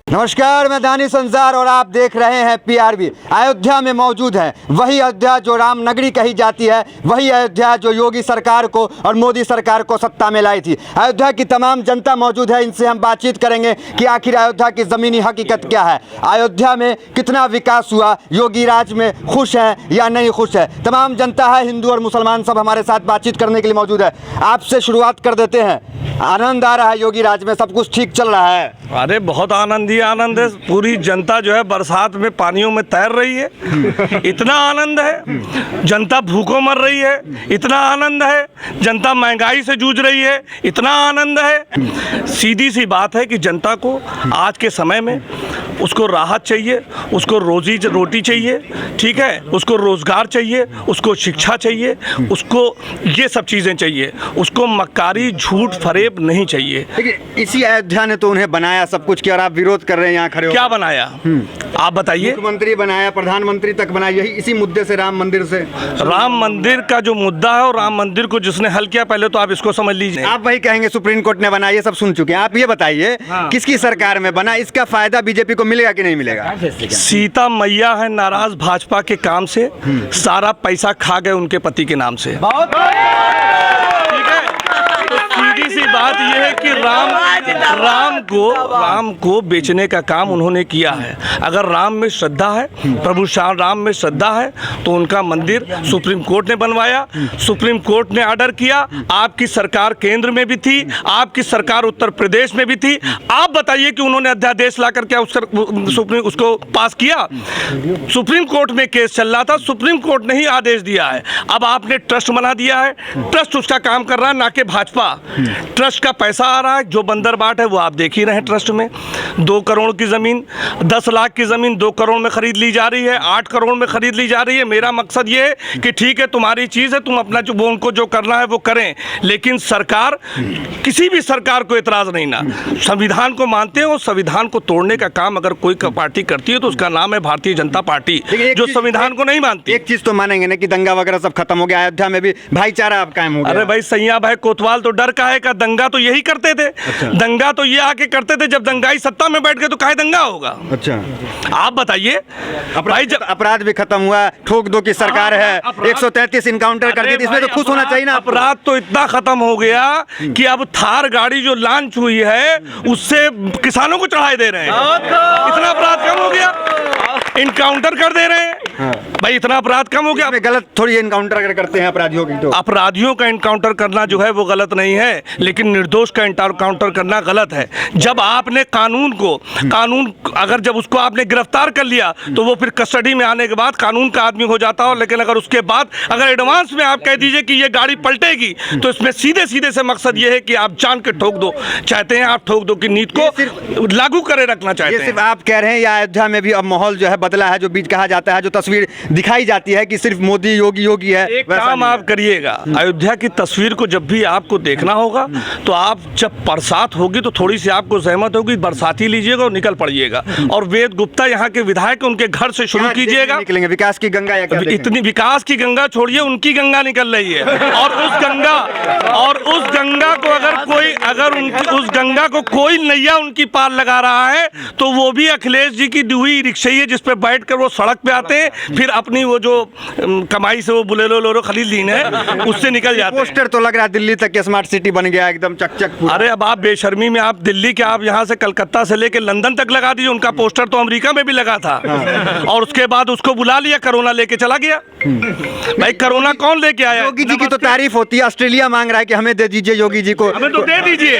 नमस्कार, मैं दानी संसार और आप देख रहे हैं पीआरबी। अयोध्या में मौजूद है वही अयोध्या जो राम नगरी कही जाती है, वही अयोध्या जो योगी सरकार को और मोदी सरकार को सत्ता में लाई थी। अयोध्या की तमाम जनता मौजूद है, इनसे हम बातचीत करेंगे कि आखिर अयोध्या की ज़मीनी हकीकत क्या है, अयोध्या में कितना विकास हुआ, योगी राज में खुश है या नहीं खुश है। तमाम जनता है, हिंदू और मुसलमान सब हमारे साथ बातचीत करने के लिए मौजूद है। आपसे शुरुआत कर देते हैं। आनंद आ रहा है योगी राज में, सब कुछ ठीक चल रहा है? अरे बहुत आनंद ही आनंद है। पूरी जनता जो है बरसात में पानियों में तैर रही है, इतना आनंद है। जनता भूखों मर रही है, इतना आनंद है। जनता महंगाई से जूझ रही है, इतना आनंद है। सीधी सी बात है कि जनता को आज के समय में उसको राहत चाहिए, उसको रोटी चाहिए, ठीक है, उसको रोजगार चाहिए, उसको शिक्षा चाहिए, उसको ये सब चीज़ें चाहिए, उसको मक्कारी झूठ फरेब नहीं चाहिए। देखिए, इसी अयोध्या ने तो उन्हें बनाया सब कुछ किया और आप विरोध कर रहे हैं यहाँ खड़े हो। क्या बनाया आप बताइए? मुख्यमंत्री बनाया, प्रधानमंत्री तक बनाया, यही इसी मुद्दे से, राम मंदिर से। राम मंदिर का जो मुद्दा है और राम मंदिर को जिसने हल किया, पहले तो आप इसको समझ लीजिए। आप वही कहेंगे सुप्रीम कोर्ट ने बनाया, ये सब सुन चुके हैं। आप ये बताइए, किसकी सरकार में बना, इसका फायदा बीजेपी को मिलेगा कि नहीं मिलेगा? सीता मैया है नाराज भाजपा के काम से, सारा पैसा खा गए उनके पति के नाम से। ठीक है, तो सीधी सी बात यह है कि राम को बेचने का काम उन्होंने किया है। अगर राम में श्रद्धा है, प्रभु श्याम राम में श्रद्धा है, तो उनका मंदिर सुप्रीम कोर्ट ने बनवाया, सुप्रीम कोर्ट ने ऑर्डर किया। आपकी सरकार केंद्र में भी थी, आपकी सरकार उत्तर प्रदेश में भी थी। आप बताइए कि उन्होंने अध्यादेश ला करके उसको पास किया? सुप्रीम कोर्ट में केस चल रहा था, सुप्रीम कोर्ट ने ही आदेश दिया है। अब आपने ट्रस्ट बना दिया है, ट्रस्ट उसका काम कर रहा है, ना कि भाजपा। ट्रस्ट का पैसा आ रहा है, जो बंदर बाट है वो आप देख ही रहे हैं। ट्रस्ट में 2 करोड़ की ज़मीन, 10 लाख की ज़मीन 2 करोड़ में खरीद ली जा रही है, 8 करोड़ में खरीद ली जा रही है। मेरा मकसद ये है कि ठीक है, तुम्हारी चीज़ है, तुम अपना जो उनको जो करना है वो करें, लेकिन सरकार, किसी भी सरकार को एतराज़ नहीं ना, संविधान को मानते हैं और संविधान को तोड़ने का काम अगर कोई पार्टी करती है तो उसका नाम है भारतीय जनता पार्टी, जो संविधान को नहीं मानती। एक चीज़ तो मानेंगे ना कि दंगा वगैरह सब खत्म हो गया, अयोध्या में भी भाईचारा अब कायम हो गया। अरे भाई सैया भाई कोतवाल तो डर काहे का, दंगा तो यही करते थे। अच्छा। दंगा तो ये आके करते थे, जब दंगाई सत्ता में बैठ गए तो काहे दंगा होगा? अच्छा, आप बताइए। भाई जब अपराध भी खत्म हुआ, ठोक दो की सरकार है, 133 इनकाउंटर कर दी, इसमें तो खुश होना चाहिए ना। अपराध तो इतना खत्म हो गया कि अब थार गाड़ी जो लॉन्च हुई है उससे किसानों को चढ़ाई दे रहे हैं। इतना अपराध कम हो गया, इनकाउंटर कर दे रहे हैं। भाई इतना अपराध कम हो गया। गलत थोड़ी इनकाउंटर अगर करते हैं अपराधियों की, तो अपराधियों का इनकाउंटर करना जो है वो गलत नहीं है, लेकिन निर्दोष का इनकाउंटर करना गलत है। जब आपने कानून अगर जब उसको आपने गिरफ्तार कर लिया तो वो फिर कस्टडी में आने के बाद कानून का आदमी हो जाता है। लेकिन अगर उसके बाद अगर एडवांस में आप कह दीजिए कि ये गाड़ी पलटेगी, तो इसमें सीधे से मकसद ये है कि आप जान के ठोक दो चाहते हैं, आप ठोक दो की नीति को लागू करे रखना चाहते हैं। सिर्फ आप कह रहे हैं या अयोध्या में भी अब माहौल जो है बदला है, जो बीच कहा जाता है, जो तस्वीर दिखाई जाती है कि सिर्फ मोदी योगी है। एक काम आप करिएगा, अयोध्या की तस्वीर को जब भी आपको देखना होगा तो आप जब बरसात होगी तो थोड़ी सी आपको सहमत होगी, बरसाती लीजिएगा और निकल पड़िएगा। और वेद गुप्ता यहाँ के विधायक, उनके घर से शुरू कीजिएगा। निकलेंगे विकास की गंगा, इतनी विकास की गंगा छोड़िए, उनकी गंगा निकल रही है। और उस गंगा को उस गंगा को कोई नैया उनकी पार लगा रहा है तो वो भी अखिलेश जी की दुई रिक्शा है, जिस पे बैठकर वो सड़क पे आते हैं, फिर अपनी वो जो कमाई से वो बुलेरो खरीद ली है उससे निकल जाते हैं। पोस्टर तो लग रहा है दिल्ली तक के स्मार्ट सिटी बन गया एकदम चक। अरे अब आप बेशर्मी में आप दिल्ली के, आप यहाँ से कलकत्ता से लेके लंदन तक लगा दीजिए। उनका पोस्टर तो अमेरिका में भी लगा था। और उसके बाद उसको बुला लिया, कोरोना लेके चला गया। भाई कोरोना कौन लेके आया? योगी जी की तो तारीफ होती है, ऑस्ट्रेलिया मांग रहा है कि हमें दे दीजिए योगी जी को। हमें तो दे दीजिए,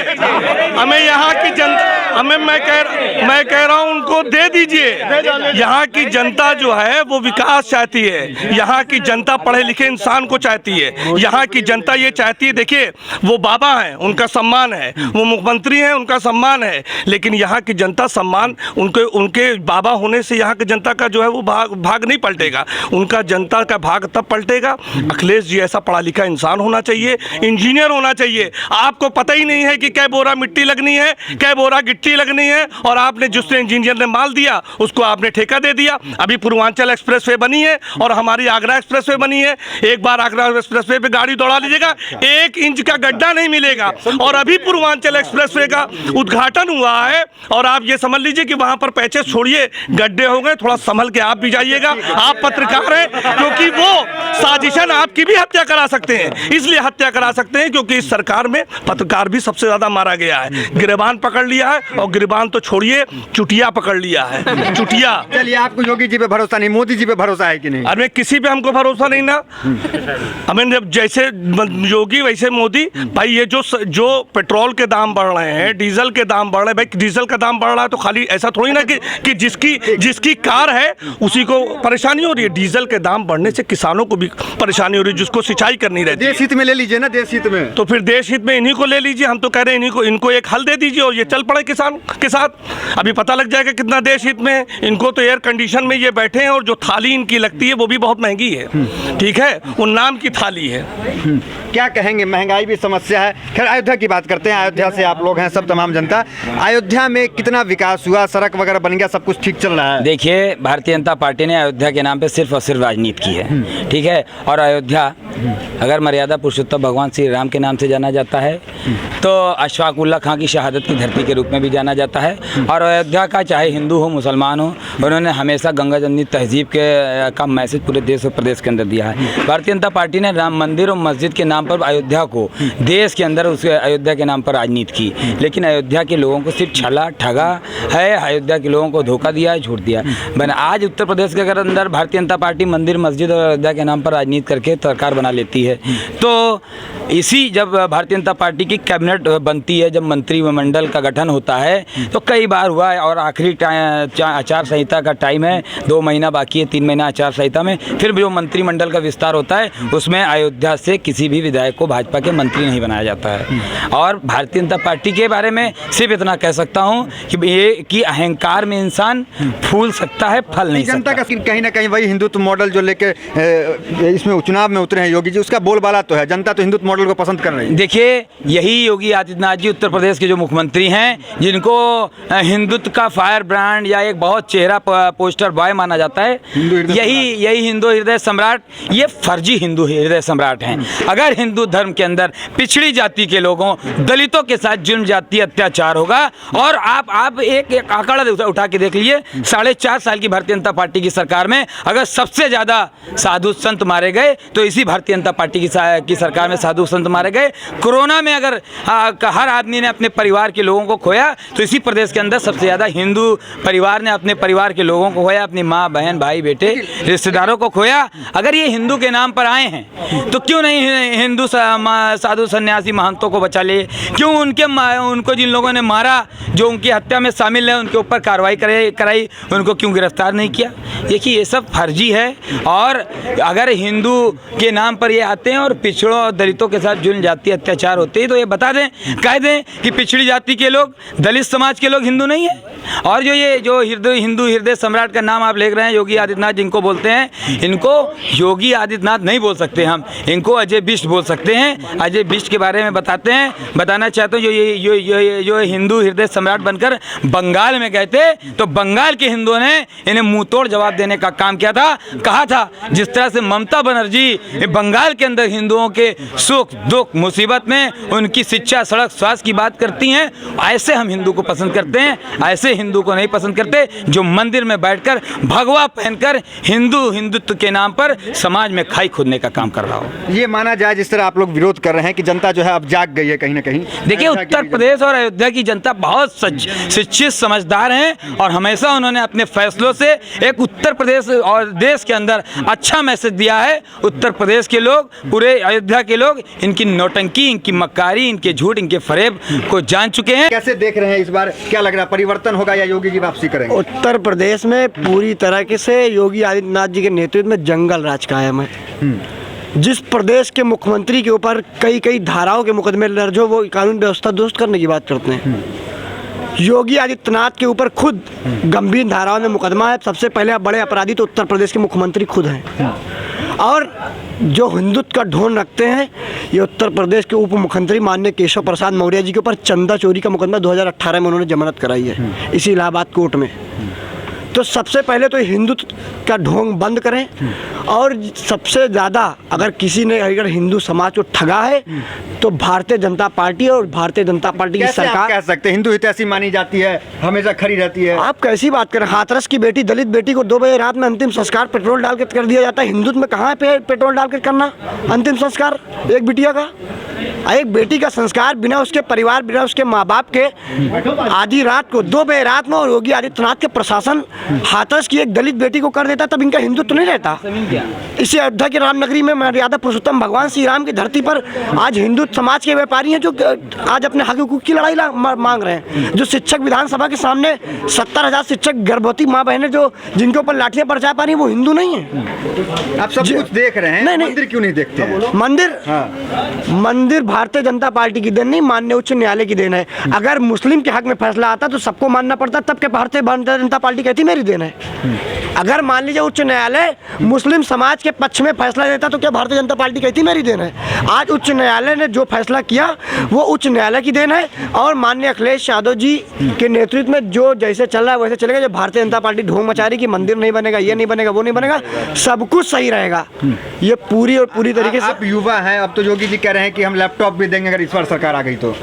हमें यहाँ की जनता, मैं कह रहा हूँ उनको दे दीजिए। यहाँ की जनता जो है वो विकास चाहती है, यहाँ की जनता पढ़े लिखे इंसान को चाहती है, यहाँ की जनता ये चाहती है। देखिए वो बाबा हैं, उनका सम्मान है, वो मुख्यमंत्री हैं, उनका सम्मान है, लेकिन यहाँ की जनता सम्मान उनके बाबा होने से यहाँ की जनता का जो है वो भाग नहीं पलटेगा। उनका जनता का भाग तब पलटेगा, अखिलेश जी ऐसा पढ़ा लिखा इंसान होना चाहिए, इंजीनियर होना चाहिए। आपको पता ही नहीं है कि कै बोरा मिट्टी लगनी है, कै बोरा गिट्टी गिट्टी लगनी है और आपने जिसने इंजीनियर ने माल दिया उसको आपने ठेका दे दिया। अभी पूर्वांचल एक्सप्रेसवे बनी है और हमारी आगरा एक्सप्रेसवे बनी है। एक बार आगरा एक्सप्रेसवे पे गाड़ी दौड़ा लीजिएगा, 1 इंच का गड्ढा नहीं मिलेगा। और अभी पूर्वांचल एक्सप्रेसवे का उद्घाटन हुआ है और आप ये समझ लीजिए कि वहां पर पैचेस छोड़िए, गड्ढे हो गए। थोड़ा संभल के आप भी जाइएगा, आप पत्रकार हैं, क्योंकि वो साजिशन आपकी भी हत्या करा सकते हैं। इसलिए हत्या करा सकते हैं क्योंकि इस सरकार में पत्रकार भी सबसे ज्यादा मारा गया है। गिरबान पकड़ लिया है और गिरबान तो छोड़िए, चुटिया पकड़ लिया है, चुटिया। चलिए, आपको योगी जी पे भरोसा नहीं, मोदी जी पे भरोसा है कि नहीं? अरे किसी पे हमको भरोसा नहीं ना। हमें जैसे योगी वैसे मोदी। भाई ये जो पेट्रोल के दाम बढ़ रहे हैं, डीजल के दाम बढ़ रहे हैं, भाई डीजल का दाम बढ़ रहा है तो खाली ऐसा थोड़ी ना कि जिसकी कार है उसी को परेशानी हो रही है। डीजल के दाम बढ़ने से किसानों को भी परेशानी हो रही है, जिसको सिंचाई करनी रहती है। देश हित में ले लीजिए ना, देश हित में। तो फिर देश हित में इन्हीं को ले लीजिए। हम तो कह रहे हैं इनको एक हल दे दीजिए और ये चल पड़े किसान के साथ। अभी पता लग जाएगा कितना देश हित में है। इनको तो एयर कंडीशन में ये बैठे हैं और जो थाली इनकी लगती है वो भी बहुत महंगी है। ठीक है, वो नाम की थाली है। क्या कहेंगे, महंगाई भी समस्या है। खैर, अयोध्या की बात करते हैं। अयोध्या से आप लोग हैं, सब तमाम जनता। अयोध्या में कितना विकास हुआ, सड़क वगैरह बन गया, सब कुछ ठीक चल रहा है? देखिए, भारतीय जनता पार्टी ने अयोध्या के नाम पे सिर्फ और सिर्फ राजनीति की है। ठीक है, और अयोध्या अगर मर्यादा पुरुषोत्तम भगवान श्री राम के नाम से जाना जाता है तो अशफाक उल्लाह खां की शहादत की धरती के रूप में भी जाना जाता है। और अयोध्या का चाहे हिंदू हो मुसलमान हो, उन्होंने हमेशा गंगा जमनी तहजीब का मैसेज पूरे देश और प्रदेश के अंदर दिया है। भारतीय जनता पार्टी ने राम मंदिर और मस्जिद के नाम पर अयोध्या को देश के अंदर उस अयोध्या के नाम पर राजनीति की, लेकिन अयोध्या के लोगों को सिर्फ छला ठगा है, अयोध्या के लोगों को धोखा दिया है, झूठ दिया है। आज उत्तर प्रदेश के अंदर भारतीय जनता पार्टी मंदिर मस्जिद और अयोध्या के नाम पर राजनीति करके सरकार बना लेती है। तो इसी जब भारतीय जनता पार्टी की कैबिनेट बनती है, जब मंत्रिमंडल का गठन होता है तो कई बार हुआ है और आखिरी आचार संहिता का टाइम है, 2 महीना बाकी है, 3 महीना आचार संहिता में, फिर जो मंत्रिमंडल का विस्तार होता है उसमें अयोध्या से किसी भी विधायक को भाजपा के मंत्री नहीं बनाया जाता है। और भारतीय जनता पार्टी के बारे में सिर्फ इतना कह सकता हूं कि अहंकार में इंसान फूल सकता है, फल नहीं जनता सकता। का कहीं ना कहीं वही हिंदुत्व मॉडल जो लेके इसमें चुनाव में उतरे हैं योगी जी, उसका बोलबाला तो है। जनता तो हिंदुत्व मॉडल को पसंद कर रही है। देखिए, यही योगी आदित्यनाथ जी उत्तर प्रदेश के जो मुख्यमंत्री हैं, जिनको हिंदुत्व का फायर ब्रांड या एक बहुत चेहरा पोस्टर बॉय माना जाता है, यही हिंदू हृदय सम्राट, ये फर्जी हिंदू हृदय सम्राट हैं। अगर हिंदू धर्म के अंदर पिछड़ी जाति के लोगों, दलितों के साथ जुल्म जाति अत्याचार होगा, और आप एक आंकड़ा उठा के देख लीजिए, 4.5 साल की भारतीय जनता पार्टी की सरकार में अगर सबसे ज्यादा साधु संत मारे गए तो इसी भारतीय जनता पार्टी की सरकार में साधु संत मारे गए। कोरोना में अगर हर आदमी ने अपने परिवार के लोगों को खोया तो इसी प्रदेश के अंदर सबसे ज्यादा हिंदू परिवार ने अपने परिवार के लोगों को खोया, अपनी माँ बहन भाई बेटे रिश्तेदारों को खोया। अगर ये हिंदू के नाम पर आए हैं तो क्यों नहीं हिंदू साधु सन्यासी महंतों को बचा लिए? क्यों उनको जिन लोगों ने मारा, जो उनकी हत्या में शामिल है, उनके ऊपर कार्रवाई कराई, उनको क्यों गिरफ्तार नहीं किया? देखिए, ये सब फर्जी है। और अगर हिंदू के नाम पर ये आते हैं और पिछड़ों और दलितों के साथ जुल्म जाति अत्याचार होते हैं तो ये बता दें, कह दें कि पिछड़ी जाति के लोग, दलित समाज के लोग हिंदू नहीं है। और जो हिंदू हृदय सम्राट का नाम आप ले रहे हैं योगी आदित्यनाथ जिनको बोलते हैं, इनको योगी आदित्यनाथ नहीं बोल सकते, हम इनको अजय बिष्ट बोल सकते हैं। अजय बिष्ट के बारे में बताना चाहते हूँ। जो हिंदू हृदय सम्राट बनकर बंगाल में गए थे तो बंगाल के हिंदुओं ने इन्हें मुंह तोड़ जवाब देने का काम किया था। कहा था जिस तरह से ममता बनर्जी बंगाल के अंदर हिंदुओं के सुख दुख मुसीबत में उनकी शिक्षा सड़क स्वास्थ्य की बात करती हैं, ऐसे हम हिंदू को पसंद करते हैं। ऐसे हिंदू को नहीं पसंद करते जो मंदिर में बैठकर भगवा पहनकर हिंदुत्व के नाम पर समाज में खाई खोदने का काम कर रहा हो। ये माना जाए जिस तरह आप लोग विरोध कर रहे हैं कि जनता जो है अब जाग गई है कहीं ना कहीं। देखिए, उत्तर प्रदेश और अयोध्या की जनता बहुत शिक्षित समझदार हैं और हमेशा उन्होंने अपने फैसलों से एक उत्तर प्रदेश और देश के अंदर अच्छा मैसेज दिया है। उत्तर प्रदेश के लोग, पूरे अयोध्या के लोग इनकी नौटंकी, इनकी मक्कारी, इनके झूठ, इनके फरेब को जान चुके हैं। कैसे देख रहे हैं इस बार, क्या लग रहा है, परिवर्तन होगा या योगी जी वापसी करेंगे? उत्तर प्रदेश में पूरी तरह से योगी आदित्यनाथ जी के नेतृत्व में जंगल राज कायम है। जिस प्रदेश के मुख्यमंत्री के ऊपर कई धाराओं के मुकदमे दर्ज हो, वो कानून व्यवस्था दुरुस्त करने की बात करते हैं। योगी आदित्यनाथ के ऊपर खुद गंभीर धाराओं में मुकदमा है। सबसे पहले बड़े अपराधी तो उत्तर प्रदेश के मुख्यमंत्री खुद हैं। और जो हिंदुत्व का ढोंग रखते हैं, ये उत्तर प्रदेश के उप मुख्यमंत्री माननीय केशव प्रसाद मौर्य जी के ऊपर चंदा चोरी का मुकदमा 2018 में उन्होंने जमानत कराई है इसी इलाहाबाद कोर्ट में। तो सबसे पहले तो हिंदुत्व का ढोंग बंद करें, और सबसे ज़्यादा अगर किसी ने अगर हिंदू समाज को ठगा है तो भारतीय जनता पार्टी और भारतीय जनता पार्टी की कैसे आप सरकार। कह सकते हैं हिंदू हितैषी मानी जाती है, हमेशा खड़ी रहती है? आप कैसी बात करें? हाथरस की बेटी, दलित बेटी को 2 बजे रात में अंतिम संस्कार पेट्रोल डाल के कर दिया जाता है। हिंदुत्व में कहाँ है पेट्रोल डाल के करना अंतिम संस्कार एक बिटिया का? एक बेटी का संस्कार बिना उसके परिवार, बिना उसके माँ बाप के आधी रात को 2 बजे रात में, और योगी आदित्यनाथ के प्रशासन हाथरस की एक दलित बेटी को कर देता, तब इनका हिंदुत्व नहीं रहता। इसी अयोध्या की रामनगरी में मर्यादा पुरुषोत्तम भगवान श्री राम की धरती पर आज हिंदू समाज के व्यापारी हैं जो आज अपने हक हकूक की लड़ाई मांग रहे हैं। जो शिक्षक विधानसभा के सामने 70,000 शिक्षक गर्भवती माँ बहनें जो जिनके ऊपर लाठियां बरसा पा रही हैं, वो हिंदू नहीं है। आप सब कुछ देख रहे हैं, नहीं, मंदिर क्यों नहीं देखते हैं? मंदिर भारतीय जनता पार्टी की देन नहीं, माननीय उच्च न्यायालय की देन है। अगर मुस्लिम के हक में फैसला आता तो सबको मानना पड़ता, तब के भारतीय जनता पार्टी कहती मेरी देन है। अगर मान लीजिए उच्च न्यायालय मुस्लिम समाज के पक्ष में फैसला देता तो क्या भारतीय जनता पार्टी कहती मेरी देन है? आज उच्च न्यायालय ने जो फैसला किया वो उच्च न्यायालय की देन है, और माननीय अखिलेश यादव जी के नेतृत्व में जो जैसे चल रहा है वैसे चलेगा। जो भारतीय जनता पार्टी ढोंग मचा रही कि मंदिर नहीं बनेगा, ये नहीं बनेगा, वो नहीं बनेगा, सब कुछ सही रहेगा। ये पूरी और पूरी तरीके से आप युवा हैं, अब तो योगी जी कह रहे हैं कि हम लैपटॉप भी देंगे अगर इस बार सरकार आ गई तो।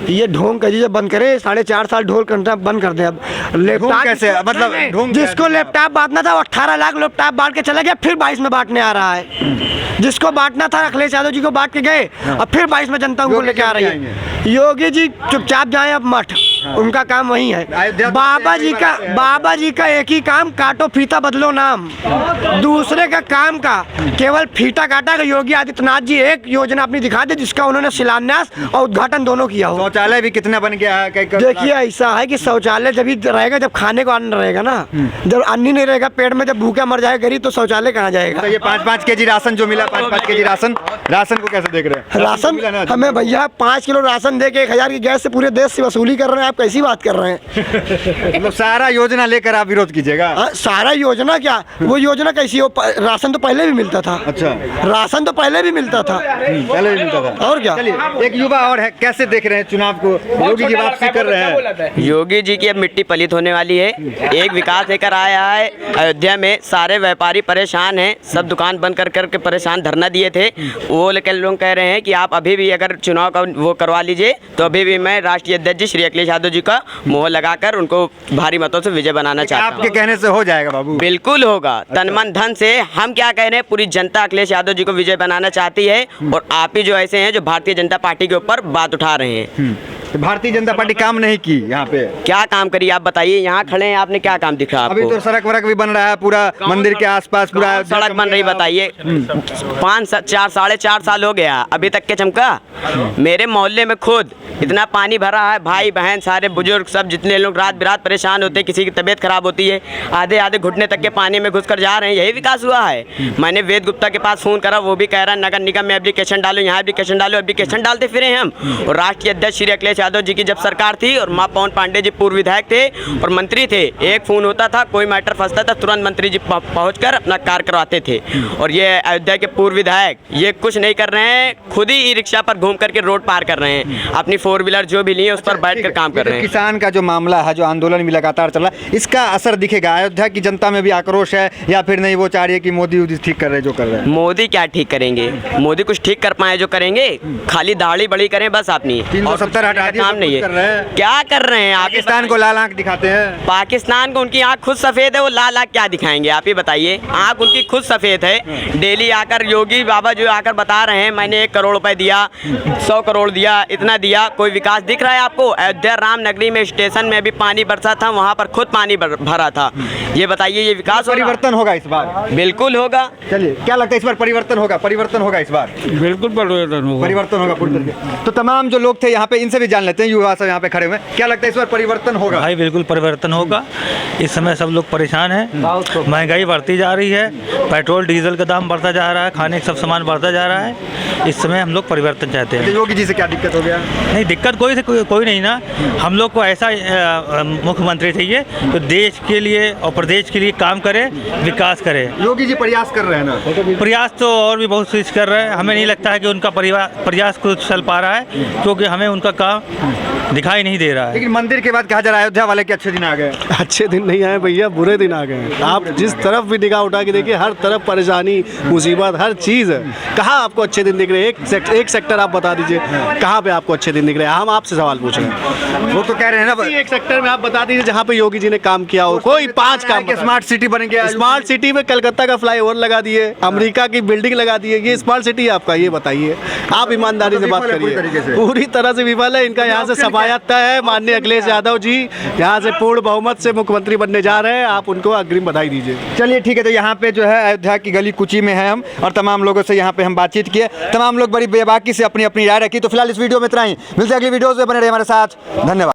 ये ढोंग करिए बंद करें, 4.5 साल ढोल करना बंद कर दें। अब ढोंग कैसे? मतलब ढोंग जिसको लैपटॉप बांटना था वो 18 लाख लैपटॉप बांट के चला गया, फिर 22 में बांटने आ रहा है। जिसको बांटना था अखिलेश यादव जी को बांट के गए, अब फिर 22 में जनता उनको लेके आ रही है। योगी जी चुपचाप जाएं अब मठ, उनका काम वही है। बाबा जी का एक ही काम, काटो फीता बदलो नाम। दूसरे का काम का केवल फीता काटा। योगी आदित्यनाथ जी एक योजना अपनी दिखा दे जिसका उन्होंने शिलान्यास और उद्घाटन दोनों किया हो। शौचालय भी कितना बन गया है? देखिए ऐसा है कि शौचालय जब ही रहेगा जब खाने को अन्न रहेगा ना। जब अन्न ही नहीं रहेगा पेट में, जब भूखा मर जाएगा गरीब, तो शौचालय कहाँ जाएगा? तो ये 5-5 केजी राशन जो मिला, 5-5 केजी राशन को कैसे देख रहे हैं? राशन हमें भैया 5 किलो राशन दे के 1000 की गैस से पूरे देश से वसूली कर रहे हैं। आप कैसी बात कर रहे हैं? मतलब सारा योजना लेकर आप विरोध कीजिएगा? सारा योजना क्या, वो योजना कैसी हो? राशन तो पहले भी मिलता था। अच्छा, राशन तो पहले भी मिलता था, पहले भी मिलता था। और क्या? चलिए, एक युवा और है, कैसे देख रहे हैं चुनाव को? योगी जी वापसी कर रहे हैं। योगी जी की अब मिट्टी पलित होने वाली है। एक विकास लेकर आया है अयोध्या में, सारे व्यापारी परेशान हैं, सब दुकान बंद कर करके परेशान धरना दिए थे। वो लेकर लोग कह रहे हैं कि आप अभी भी अगर चुनाव का वो करवा लीजिए तो अभी भी मैं राष्ट्रीय अध्यक्ष जी श्री अखिलेश यादव जी का मोहर लगाकर उनको भारी मतों से विजय बनाना चाहता हूँ। आपके कहने से हो जाएगा बाबू? बिल्कुल होगा, तन मन धन से। हम क्या कह रहे हैं, पूरी जनता अखिलेश यादव जी को विजय बनाना चाहती है, और आप ही जो ऐसे हैं जो भारतीय जनता पार्टी के ऊपर बात उठा रहे हैं। तो भारतीय जनता पार्टी काम नहीं की यहाँ पे? क्या काम करी आप बताइए? यहाँ खड़े हैं, आपने क्या काम दिखा? अभी तो सड़क वड़क भी बन रहा है पूरा मंदिर के आसपास, पूरा सड़क बन रही, बताइए। 4.5 साल हो गया, अभी तक के चमका? मेरे मोहल्ले में खुद इतना पानी भरा है, भाई बहन सारे बुजुर्ग सब जितने लोग रात बिरात परेशान होते हैं, किसी की तबीयत खराब होती है, आधे घुटने तक के पानी में घुसकर जा रहे हैं। यही विकास हुआ है? मैंने वेद गुप्ता के पास फोन करा, वो भी कह रहा है नगर निगम में एप्लीकेशन डालो, यहाँ एप्लीकेशन डालो, एप्लीकेशन डालते फिरे हम। और राष्ट्रीय अध्यक्ष श्री अखिलेश यादव जी की जब सरकार थी और माँ पवन पांडे जी पूर्व विधायक थे और मंत्री थे, एक फोन होता था, कोई मैटर फंसता था, तुरंत मंत्री जी पहुंचकर अपना कार्य करवाते थे। और ये अयोध्या के पूर्व विधायक ये कुछ नहीं कर रहे हैं, खुद ही ई रिक्शा पर घूम करके रोड पार कर रहे हैं, अपनी 4 व्हीलर जो भी लिए उस पर बैठकर काम कर रहे हैं। किसान का जो मामला है, जो आंदोलन भी लगातार चल रहा है, इसका असर दिखेगा? अयोध्या की जनता में भी आक्रोश है, या फिर नहीं वो चाह रही है कि मोदी ठीक कर रहे जो कर रहे हैं? मोदी क्या ठीक करेंगे? मोदी कुछ ठीक कर पाए जो करेंगे? खाली दाढ़ी बड़ी करें बस अपनी। 370 हटा दिया, काम नहीं है। क्या कर रहे हैं? पाकिस्तान को लाल आंख दिखाते हैं। पाकिस्तान को उनकी आंख खुद सफेद है, वो लाल आंख क्या दिखाएंगे? आप ही बताइए। आंख उनकी खुद सफेद है। डेली आकर योगी बाबा जो आकर बता रहे हैं मैंने 1 करोड़ रुपए दिया, 100 करोड़ दिया, इतना दिया, कोई विकास दिख रहा है आपको? अयोध्या रामनगरी में स्टेशन में भी पानी बरसा था, वहाँ पर खुद पानी भरा था। ये बताइए, ये विकास परिवर्तन होगा इस बार? बिल्कुल होगा। चलिए, क्या लगता है इस बार परिवर्तन होगा? परिवर्तन होगा इस बार? बिल्कुल परिवर्तन होगा। परिवर्तन होगा पूरी तरीके। तो तमाम जो लोग थे यहाँ पे, इनसे भी जान लेते हैं, युवा सब यहाँ पे खड़े हुए हैं। क्या लगता है इस बार परिवर्तन होगा? भाई बिल्कुल परिवर्तन होगा। इस समय सब लोग परेशान हैं, महंगाई बढ़ती जा रही है, पेट्रोल डीजल का दाम बढ़ता जा रहा है, खाने का सब सामान बढ़ता जा रहा है। इस समय हम लोग परिवर्तन चाहते हैं। योगी जी से क्या दिक्कत हो गया? नहीं, दिक्कत कोई नहीं ना। हम लोग को ऐसा मुख्यमंत्री चाहिए जो देश के लिए और प्रदेश के लिए काम करे, विकास करे। योगी जी प्रयास कर रहे हैं ना? प्रयास तो और भी बहुत चीज़ कर रहे हैं। हमें नहीं लगता है कि उनका प्रयास कुछ चल पा रहा है, क्योंकि हमें उनका काम दिखाई नहीं दे रहा है। लेकिन मंदिर के बाद कहा जा रहा है अयोध्या वाले के अच्छे दिन आ गए। अच्छे दिन नहीं आए भैया, बुरे दिन आ गए। आप जिस तरफ भी निगाह उठा के देखिए, हर तरफ परेशानी, मुसीबत, हर चीज़ है। कहाँ आपको अच्छे दिन दिख रहे हैं? एक सेक्टर आप बता दीजिए कहाँ पे आपको अच्छे दिन दिख रहे हैं। हम आपसे सवाल पूछ रहे हैं। वो तो कह रहे हैं ना, एक सेक्टर में आप बता दीजिए जहाँ पे योगी जी ने काम किया हो। कोई 5 काम के स्मार्ट सिटी बन गया। स्मार्ट सिटी में कलकत्ता का फ्लाईओवर लगा दिए, अमेरिका की बिल्डिंग लगा दिए। ये स्मार्ट सिटी है आपका? ये बताइए, आप ईमानदारी से बात करिए। पूरी तरह से विफल है। इनका यहाँ से सफायत तय है। माननीय अखिलेश यादव जी यहाँ से पूर्ण बहुमत से मुख्यमंत्री बनने जा रहे हैं। आप उनको अग्रिम बधाई दीजिए। चलिए ठीक है, तो यहाँ पे जो है अयोध्या की गली कुची में है हम, और तमाम लोगों से यहाँ पे हम बातचीत किए। तमाम लोग बड़ी बेबाकी से अपनी अपनी राय रखी। तो फिलहाल इस वीडियो में इतना ही। मिलते हैं अगली वीडियो से, बने रहिए हमारे साथ। धन्यवाद।